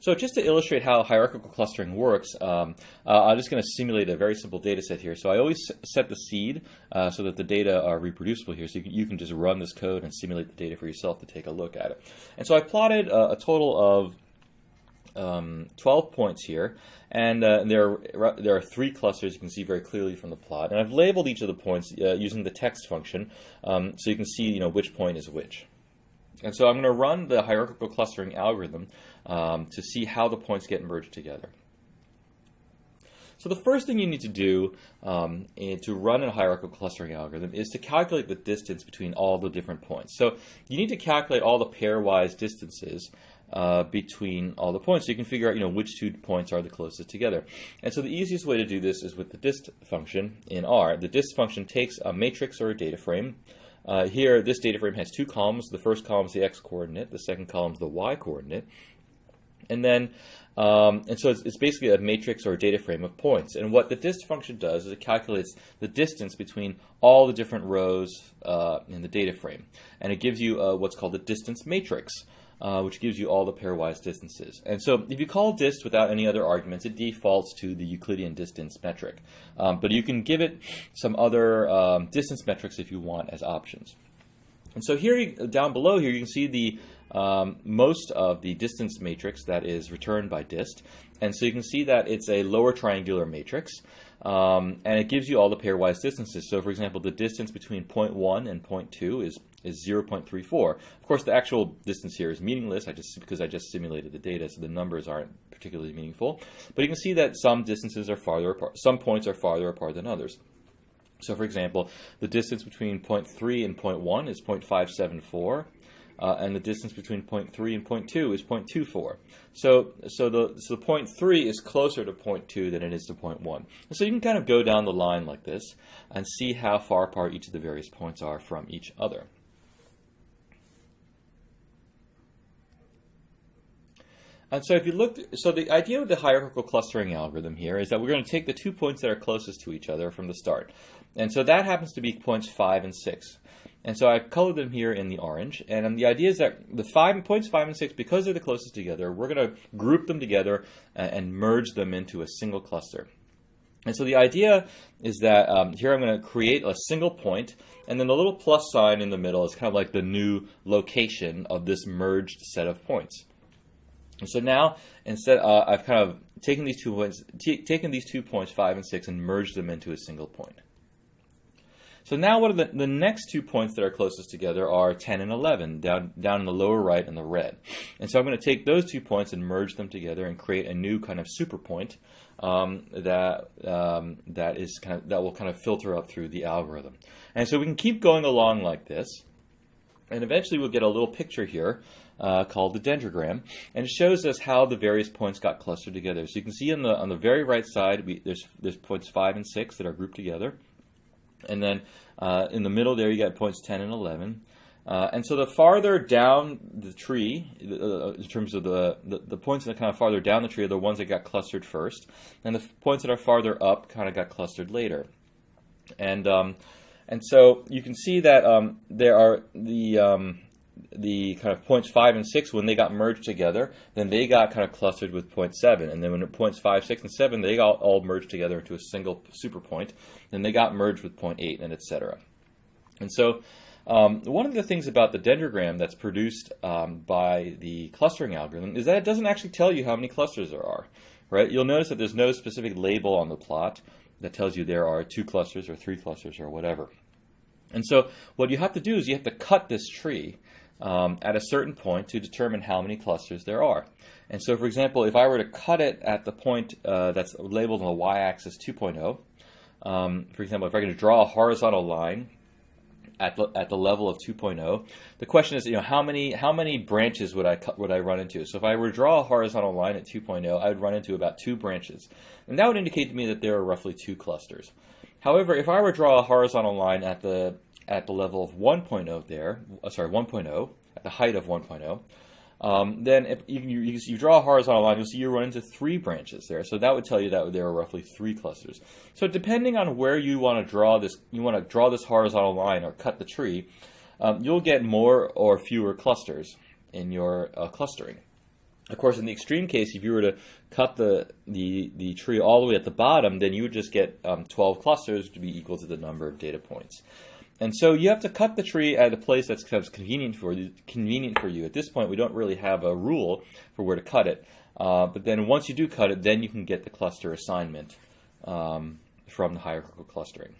So just to illustrate how hierarchical clustering works, I'm just going to simulate a very simple data set here. So I always set the seed so that the data are reproducible here. So you can just run this code and simulate the data for yourself to take a look at it. And so I plotted a total of 12 points here, and there are 3 clusters you can see very clearly from the plot. And I've labeled each of the points using the text function, so you can see which point is which. And so I'm going to run the hierarchical clustering algorithm to see how the points get merged together. So the first thing you need to do to run a hierarchical clustering algorithm is to calculate the distance between all the different points. So you need to calculate all the pairwise distances between all the points, so you can figure out which 2 points are the closest together. And so the easiest way to do this is with the dist function in R. The dist function takes a matrix or a data frame. Here, this data frame has 2 columns. The first column is the x-coordinate. The second column is the y-coordinate. And then, and so it's basically a matrix or a data frame of points. And what the dist function does is it calculates the distance between all the different rows in the data frame. And it gives you what's called a distance matrix, which gives you all the pairwise distances. And so if you call dist without any other arguments, it defaults to the Euclidean distance metric. But you can give it some other distance metrics if you want as options. And so here, down below here, you can see the most of the distance matrix that is returned by dist. And so you can see that it's a lower triangular matrix, and it gives you all the pairwise distances. So for example, the distance between point 1 and point 2 is 0.34. Of course, the actual distance here is meaningless because I just simulated the data, so the numbers aren't particularly meaningful. But you can see that some distances are farther apart, some points are farther apart than others. So for example, the distance between point 3 and point 1 is 0.574. And the distance between point 3 and point 2 is 0.24. So point 3 is closer to point 2 than it is to point 1. And so you can kind of go down the line like this and see how far apart each of the various points are from each other. And so if you look, so the idea of the hierarchical clustering algorithm here is that we're going to take the 2 points that are closest to each other from the start. And so that happens to be points 5 and 6. And so I've colored them here in the orange. And the idea is that the points 5 and 6, because they're the closest together, we're going to group them together and merge them into a single cluster. And so the idea is that here I'm going to create a single point, and then the little plus sign in the middle is kind of like the new location of this merged set of points. And so now, instead, I've kind of taken these 2 points, 5 and 6, and merged them into a single point. So now what are the next 2 points that are closest together are 10 and 11, down in the lower right in the red. And so I'm going to take those 2 points and merge them together and create a new kind of super point that will kind of filter up through the algorithm. And so we can keep going along like this, and eventually we'll get a little picture here called the dendrogram, and it shows us how the various points got clustered together. So you can see on the very right side, there's points 5 and 6 that are grouped together. And then in the middle there, you got points 10 and 11. And so the farther down the tree, in terms of the points that are kind of farther down the tree are the ones that got clustered first. And the points that are farther up kind of got clustered later. And so you can see that there are the kind of points 5 and 6, when they got merged together, then they got kind of clustered with point 7. And then when points 5, 6, and 7, they got all merged together into a single super point. Then they got merged with point 8, and etc. And so one of the things about the dendrogram that's produced by the clustering algorithm is that it doesn't actually tell you how many clusters there are. Right? You'll notice that there's no specific label on the plot that tells you there are 2 clusters or 3 clusters or whatever. And so what you have to do is you have to cut this tree at a certain point to determine how many clusters there are. And so, for example, if I were to cut it at the point that's labeled on the y-axis 2.0, for example, if I'm going to draw a horizontal line at the level of 2.0, the question is, how many branches would I run into? So if I were to draw a horizontal line at 2.0, I would run into about 2 branches, and that would indicate to me that there are roughly 2 clusters. However, if I were to draw a horizontal line at the level of 1.0 at the height of 1.0, then if you draw a horizontal line, you'll see you run into 3 branches there. So that would tell you that there are roughly 3 clusters. So depending on where you want to draw this, horizontal line or cut the tree, you'll get more or fewer clusters in your clustering. Of course, in the extreme case, if you were to cut the tree all the way at the bottom, then you would just get 12 clusters to be equal to the number of data points. And so you have to cut the tree at a place that's kind of convenient for you. At this point, we don't really have a rule for where to cut it. But then once you do cut it, then you can get the cluster assignment from the hierarchical clustering.